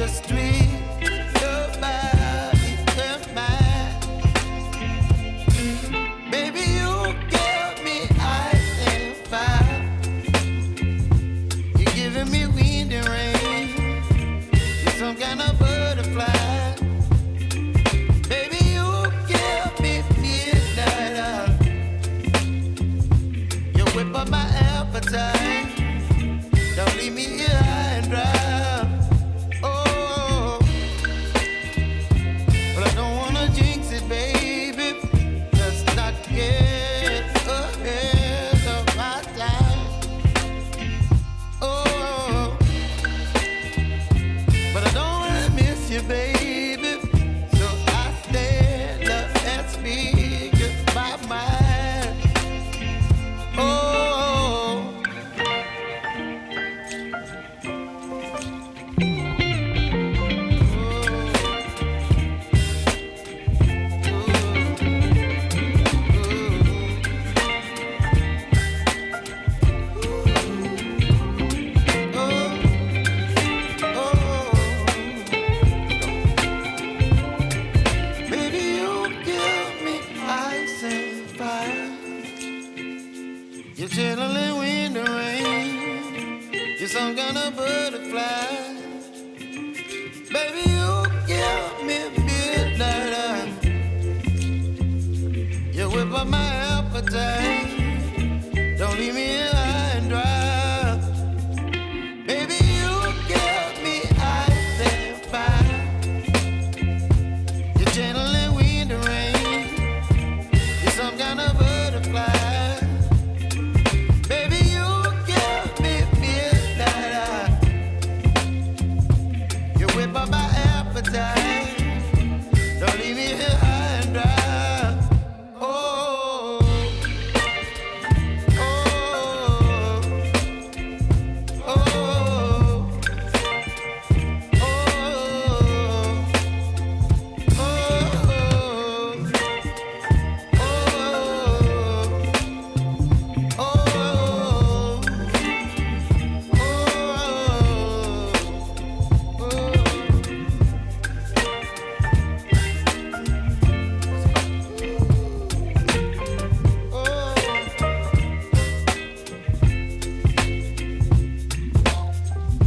just tweet your body and mine. Baby, you give me ice and fire. You're giving me wind and rain. You're some kind of butterfly. Baby, you give me midnight. You whip up my appetite. Don't leave me here high and dry. Oh, but I don't wanna jinx it, baby. Let's not get ahead of my time. Oh, but I don't wanna miss you, baby. So I stand up and speak my mind. Oh. You're chilling wind and rain. You're some kind of butterfly. Baby, you give me midnight. You whip up my appetite. Don't leave me